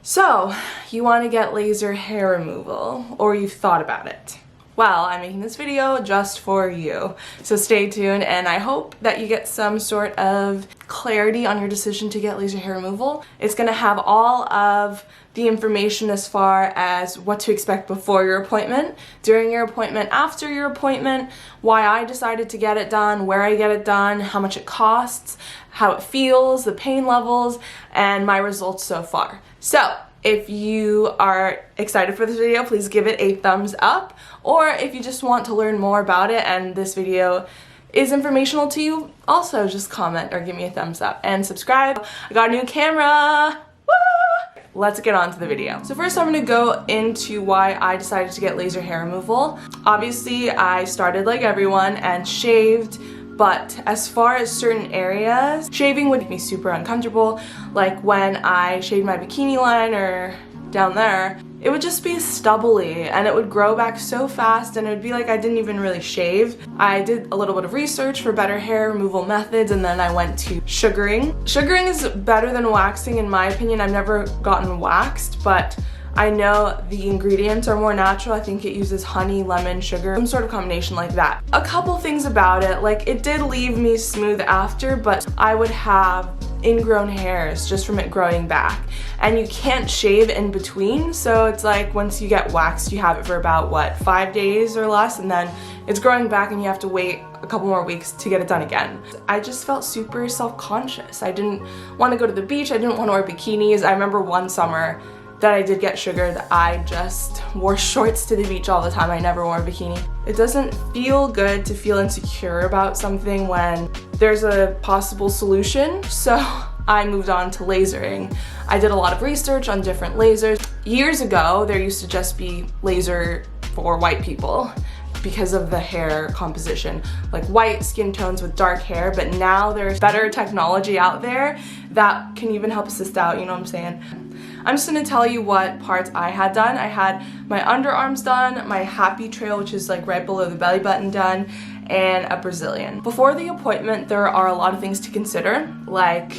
So, you want to get laser hair removal, or you've thought about it. Well, I'm making this video just for you, so stay tuned, and I hope that you get some sort of clarity on your decision to get laser hair removal. It's going to have all of the information as far as what to expect before your appointment, during your appointment, after your appointment, why I decided to get it done, where I get it done, how much it costs, how it feels, the pain levels, and my results so far. So, if you are excited for this video, please give it a thumbs up, or if you just want to learn more about it and this video is informational to you, also just comment or give me a thumbs up and subscribe. I got a new camera! Woo! Let's get on to the video. So first I'm going to go into why I decided to get laser hair removal. Obviously I started like everyone and shaved, but as far as certain areas, shaving would make me super uncomfortable. Like when I shaved my bikini line or down there, it would just be stubbly and it would grow back so fast and it would be like I didn't even really shave. I did a little bit of research for better hair removal methods and then I went to sugaring. Sugaring is better than waxing in my opinion. I've never gotten waxed, but I know the ingredients are more natural. I think it uses honey, lemon, sugar, some sort of combination like that. A couple things about it, like it did leave me smooth after, but I would have ingrown hairs just from it growing back. And you can't shave in between, so it's like once you get waxed, you have it for about, what, 5 days or less, and then it's growing back and you have to wait a couple more weeks to get it done again. I just felt super self-conscious. I didn't want to go to the beach, I didn't want to wear bikinis. I remember one summer that I did get sugared, I just wore shorts to the beach all the time. I never wore a bikini. It doesn't feel good to feel insecure about something when there's a possible solution, so I moved on to lasering. I did a lot of research on different lasers. Years ago, there used to just be laser for white people because of the hair composition, like white skin tones with dark hair, but now there's better technology out there that can even help assist out, you know what I'm saying? I'm just gonna tell you what parts I had done. I had my underarms done, my happy trail, which is like right below the belly button, done, and a Brazilian. Before the appointment, there are a lot of things to consider, like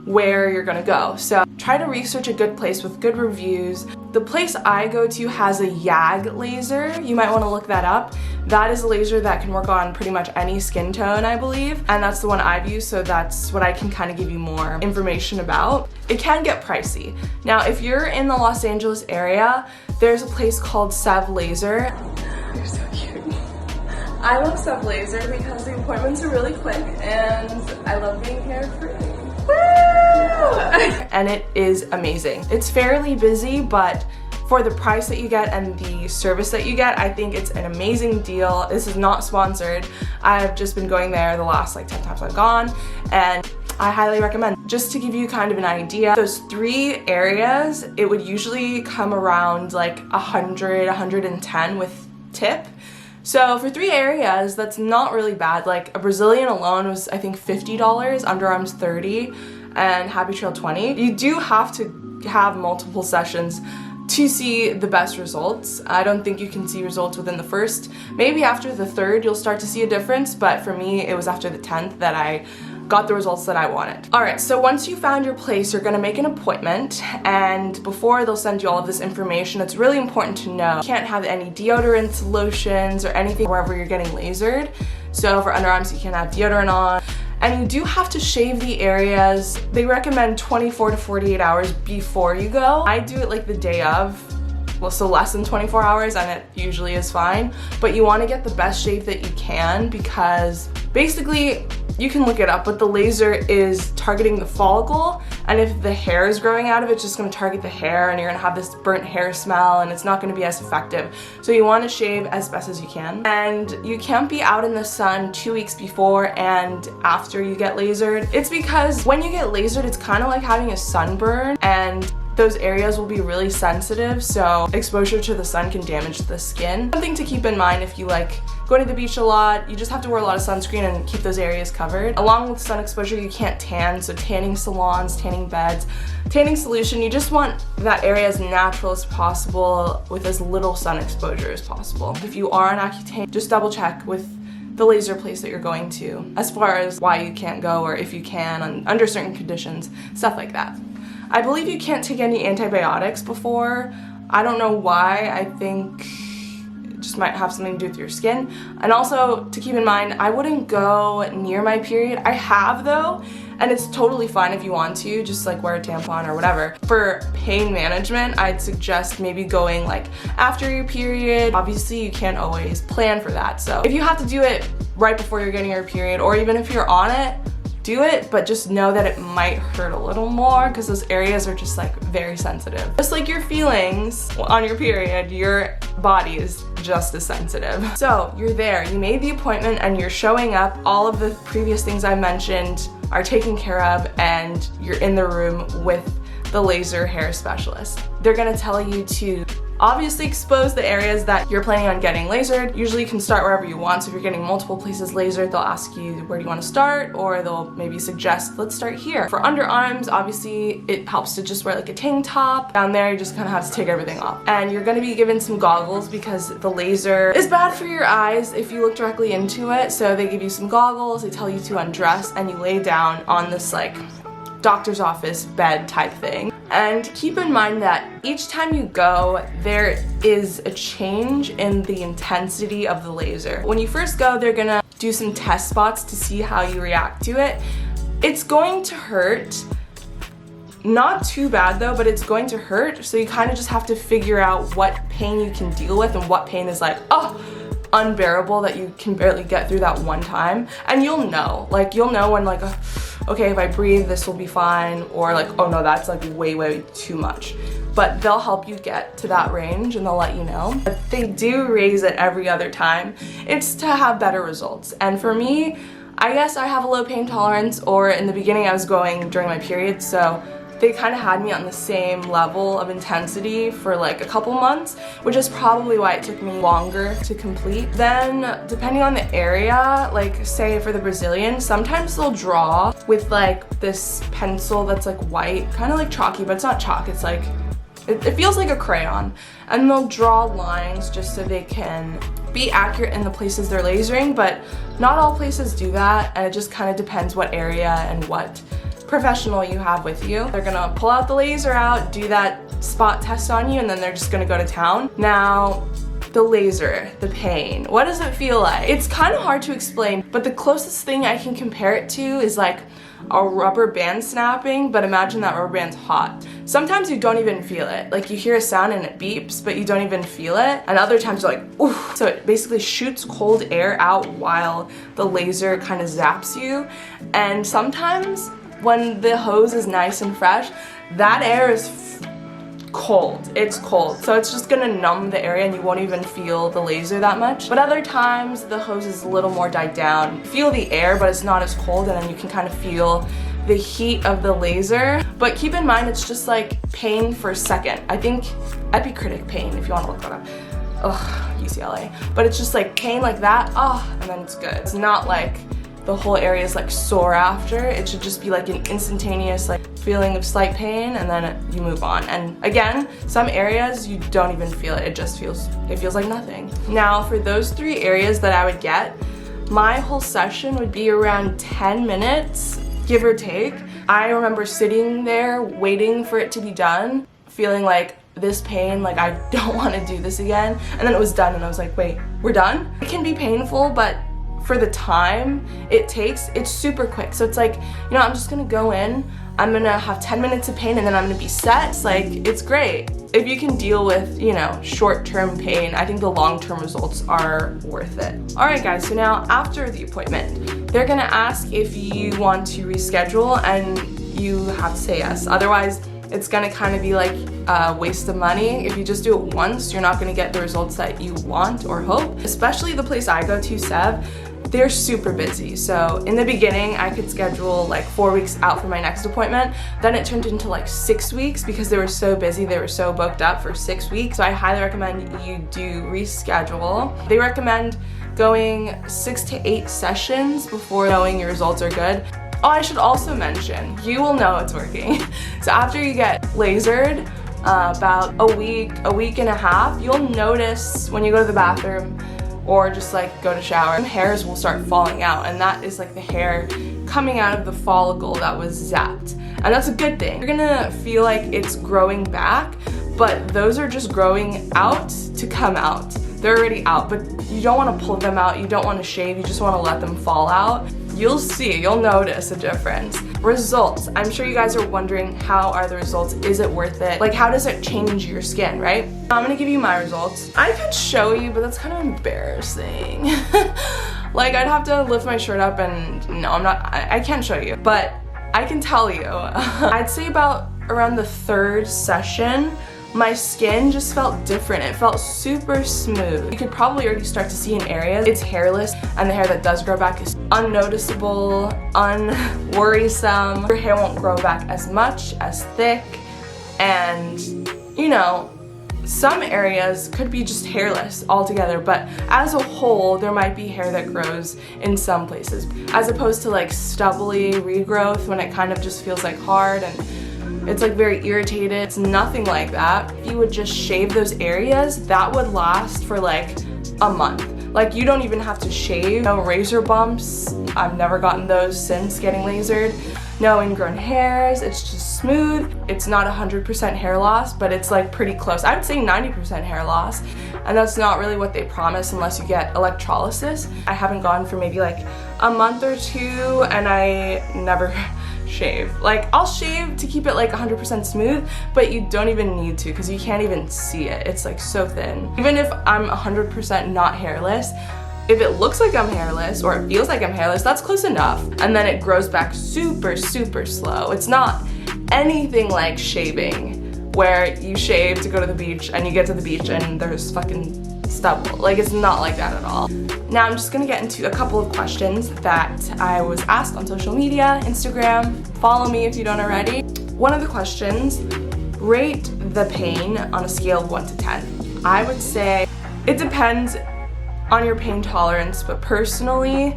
where you're gonna go. So try to research a good place with good reviews. The place I go to has a YAG laser. You might want to look that up. That is a laser that can work on pretty much any skin tone, I believe, and that's the one I've used, so that's what I can kind of give you more information about. It can get pricey. Now, if you're in the Los Angeles area, there's a place called Sev Laser. You're so cute. I love Sev Laser because the appointments are really quick and I love being hair-free. And it is amazing. It's fairly busy, but for the price that you get and the service that you get, I think it's an amazing deal. This is not sponsored. I've just been going there the last like 10 times I've gone, and I highly recommend. Just to give you kind of an idea, those 3 areas, it would usually come around like 100, 110 with tip. So for 3 areas, that's not really bad. Like a Brazilian alone was, I think, $50, underarms $30, and happy trail $20. You do have to have multiple sessions to see the best results. I don't think you can see results within the first. Maybe after the 3rd, you'll start to see a difference, but for me, it was after the 10th that I got the results that I wanted. Alright, so once you found your place, you're gonna make an appointment, and before they'll send you all of this information, it's really important to know you can't have any deodorants, lotions, or anything wherever you're getting lasered. So for underarms, you can't have deodorant on. And you do have to shave the areas. They recommend 24 to 48 hours before you go. I do it like the day of, well, so less than 24 hours, and it usually is fine. But you want to get the best shave that you can, because basically, you can look it up, but the laser is targeting the follicle, and if the hair is growing out of it, it's just going to target the hair, and you're going to have this burnt hair smell, and it's not going to be as effective. So you want to shave as best as you can, and you can't be out in the sun 2 weeks before and after you get lasered. It's because when you get lasered, it's kind of like having a sunburn, and those areas will be really sensitive, so exposure to the sun can damage the skin. Something to keep in mind if you like go to the beach a lot, you just have to wear a lot of sunscreen and keep those areas covered. Along with sun exposure, you can't tan, so tanning salons, tanning beds, tanning solution, you just want that area as natural as possible with as little sun exposure as possible. If you are an Accutane, just double check with the laser place that you're going to as far as why you can't go or if you can under certain conditions, stuff like that. I believe you can't take any antibiotics before. I don't know why. I think it just might have something to do with your skin. And also to keep in mind, I wouldn't go near my period. I have though, and it's totally fine if you want to, just like wear a tampon or whatever. For pain management, I'd suggest maybe going like after your period. Obviously you can't always plan for that. So if you have to do it right before you're getting your period, or even if you're on it, do it, but just know that it might hurt a little more because those areas are just like very sensitive. Just like your feelings on your period, your body is just as sensitive. So you're there, you made the appointment and you're showing up, all of the previous things I mentioned are taken care of, and you're in the room with the laser hair specialist. They're gonna tell you to obviously expose the areas that you're planning on getting lasered. Usually you can start wherever you want, so if you're getting multiple places lasered, they'll ask you where do you want to start, or they'll maybe suggest let's start here. For underarms, obviously it helps to just wear like a tank top. Down there you just kind of have to take everything off. And you're going to be given some goggles because the laser is bad for your eyes if you look directly into it, so they give you some goggles, they tell you to undress, and you lay down on this like doctor's office bed type thing. And keep in mind that each time you go, there is a change in the intensity of the laser. When you first go, they're gonna do some test spots to see how you react to it. It's going to hurt. Not too bad though, but it's going to hurt, so you kind of just have to figure out what pain you can deal with and what pain is like, oh, unbearable that you can barely get through that one time. And you'll know when like, okay, if I breathe, this will be fine, or like, oh no, that's like way too much. But they'll help you get to that range and they'll let you know. But they do raise it every other time. It's to have better results. And for me, I guess I have a low pain tolerance, or in the beginning I was going during my period, so they kind of had me on the same level of intensity for like a couple months, which is probably why it took me longer to complete. Then, depending on the area, like say for the Brazilian, sometimes they'll draw with like this pencil that's like white, kind of like chalky, but it's not chalk, it's like, it feels like a crayon. And they'll draw lines just so they can be accurate in the places they're lasering, but not all places do that, and it just kind of depends what area and what professional you have with you. They're gonna pull out the laser out, do that spot test on you, and then they're just gonna go to town. Now, the laser, the pain, what does it feel like? It's kind of hard to explain, but the closest thing I can compare it to is like a rubber band snapping, but imagine that rubber band's hot. Sometimes you don't even feel it. Like you hear a sound and it beeps, but you don't even feel it. And other times you're like, ooh. So it basically shoots cold air out while the laser kind of zaps you. And sometimes when the hose is nice and fresh, that air is cold. It's cold. So it's just gonna numb the area and you won't even feel the laser that much. But other times the hose is a little more died down. You feel the air, but it's not as cold, and then you can kind of feel the heat of the laser. But keep in mind, it's just like pain for a second. I think epicritic pain, if you want to look that up. Ugh, UCLA. But it's just like pain like that, and then it's good. It's not like the whole area is like sore after. It should just be like an instantaneous like feeling of slight pain, and then you move on. And again, some areas you don't even feel it. It feels like nothing. Now for those 3 areas that I would get, my whole session would be around 10 minutes, give or take. I remember sitting there waiting for it to be done, feeling like this pain, like I don't want to do this again. And then it was done and I was like, wait, we're done? It can be painful, but for the time it takes, it's super quick. So it's like, you know, I'm just gonna go in, I'm gonna have 10 minutes of pain, and then I'm gonna be set. It's like, it's great. If you can deal with, you know, short-term pain, I think the long-term results are worth it. All right guys, so now after the appointment, they're gonna ask if you want to reschedule, and you have to say yes. Otherwise, it's gonna kind of be like a waste of money. If you just do it once, you're not gonna get the results that you want or hope. Especially the place I go to, Sev, they're super busy. So in the beginning, I could schedule like 4 weeks out for my next appointment. Then it turned into like 6 weeks because they were so busy, they were so booked up for 6 weeks. So I highly recommend you do reschedule. They recommend going 6 to 8 sessions before knowing your results are good. Oh, I should also mention, you will know it's working. So after you get lasered, about a week and a half, you'll notice when you go to the bathroom or just like go to shower, hairs will start falling out, and that is like the hair coming out of the follicle that was zapped. and that's a good thing. You're gonna feel like it's growing back, but those are just growing out to come out. They're already out, but you don't want to pull them out, you don't want to shave, you just want to let them fall out. You'll see, you'll notice a difference. Results. I'm sure you guys are wondering, how are the results? Is it worth it? Like, how does it change your skin, right? I'm gonna give you my results. I could show you, but that's kind of embarrassing. Like, I'd have to lift my shirt up and no, I can't show you, but I can tell you. I'd say about around the 3rd session, my skin just felt different. It felt super smooth. You could probably already start to see in areas it's hairless, and the hair that does grow back is unnoticeable, unworrisome. Your hair won't grow back as much, as thick, and you know, some areas could be just hairless altogether, but as a whole, there might be hair that grows in some places, as opposed to like stubbly regrowth when it kind of just feels like hard and it's like very irritated. It's nothing like that. If you would just shave those areas, that would last for like a month. Like, you don't even have to shave. No razor bumps. I've never gotten those since getting lasered. No ingrown hairs. It's just smooth. It's not 100% hair loss, but it's like pretty close. I would say 90% hair loss, and that's not really what they promise unless you get electrolysis. I haven't gone for maybe like a month or 2, and I never shave. Like, I'll shave to keep it like 100% smooth, but you don't even need to because you can't even see it. It's like so thin. Even if I'm 100% not hairless, if it looks like I'm hairless or it feels like I'm hairless, that's close enough. And then it grows back super, super slow. It's not anything like shaving where you shave to go to the beach and you get to the beach and there's fucking stubble. Like, it's not like that at all. Now I'm just gonna get into a couple of questions that I was asked on social media, Instagram. Follow me if you don't already. One of the questions, rate the pain on a scale of 1 to 10. I would say it depends on your pain tolerance, but personally,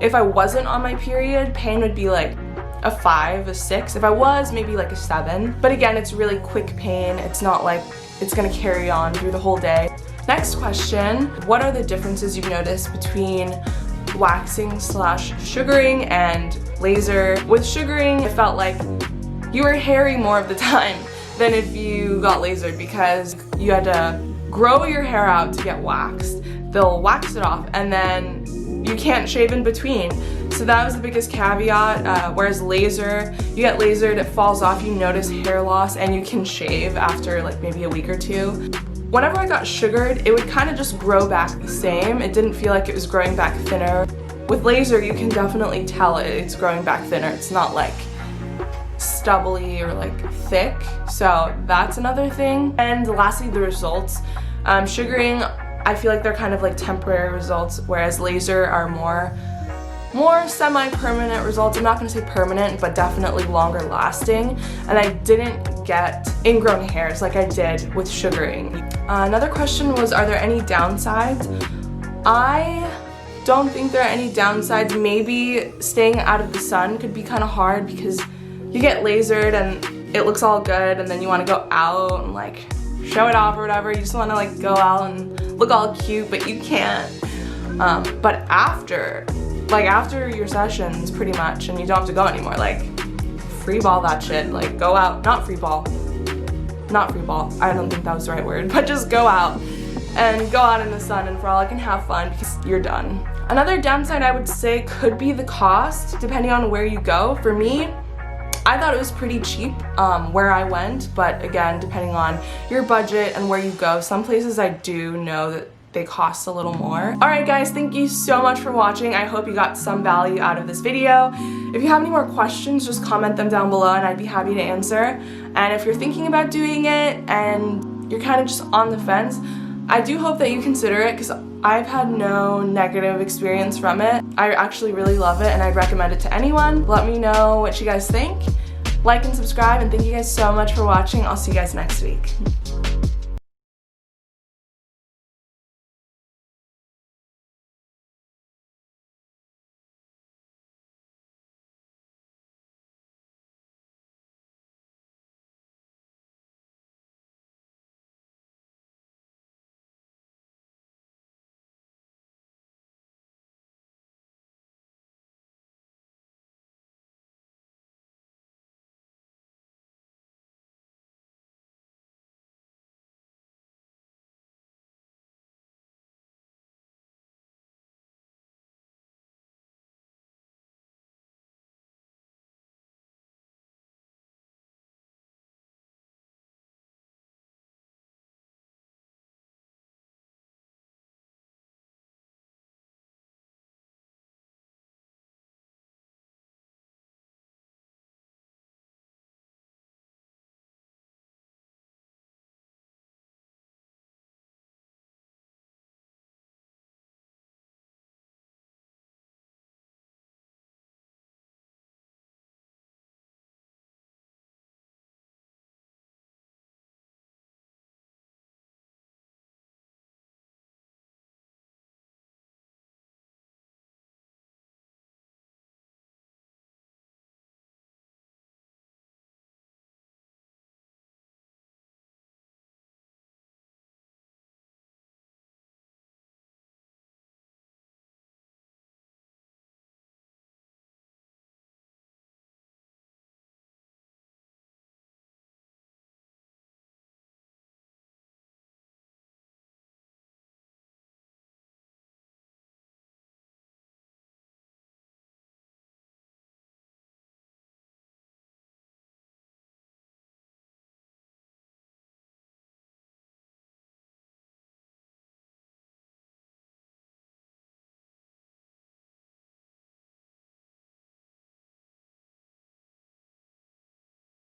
if I wasn't on my period, pain would be like a 5, a 6. If I was, maybe like a 7. But again, it's really quick pain. It's not like it's gonna carry on through the whole day. Next question, what are the differences you've noticed between waxing / sugaring and laser? With sugaring, it felt like you were hairy more of the time than if you got lasered because you had to grow your hair out to get waxed. They'll wax it off and then you can't shave in between. So that was the biggest caveat, whereas laser, you get lasered, it falls off, you notice hair loss, and you can shave after like maybe a week or 2. Whenever I got sugared, it would kind of just grow back the same. It didn't feel like it was growing back thinner. With laser, you can definitely tell it's growing back thinner. It's not like stubbly or like thick. So that's another thing. And lastly, the results. Sugaring, I feel like they're kind of like temporary results, whereas laser are more semi-permanent results. I'm not going to say permanent, but definitely longer lasting. And I didn't get ingrown hairs like I did with sugaring. Another question was, are there any downsides? I don't think there are any downsides. Maybe staying out of the sun could be kind of hard because you get lasered and it looks all good and then you want to go out and like show it off or whatever. You just want to like go out and look all cute, but you can't. But after your sessions pretty much, and you don't have to go anymore, like free ball that shit, like go out, not free ball, I don't think that was the right word, but just go out and go out in the sun and frolic and have fun because you're done. Another downside I would say could be the cost, depending on where you go. For me, I thought it was pretty cheap where I went, but again, depending on your budget and where you go, some places I do know that they cost a little more. Alright guys, thank you so much for watching. I hope you got some value out of this video. If you have any more questions, just comment them down below and I'd be happy to answer. And if you're thinking about doing it and you're kind of just on the fence, I do hope that you consider it because I've had no negative experience from it. I actually really love it and I'd recommend it to anyone. Let me know what you guys think. Like and subscribe, and thank you guys so much for watching. I'll see you guys next week.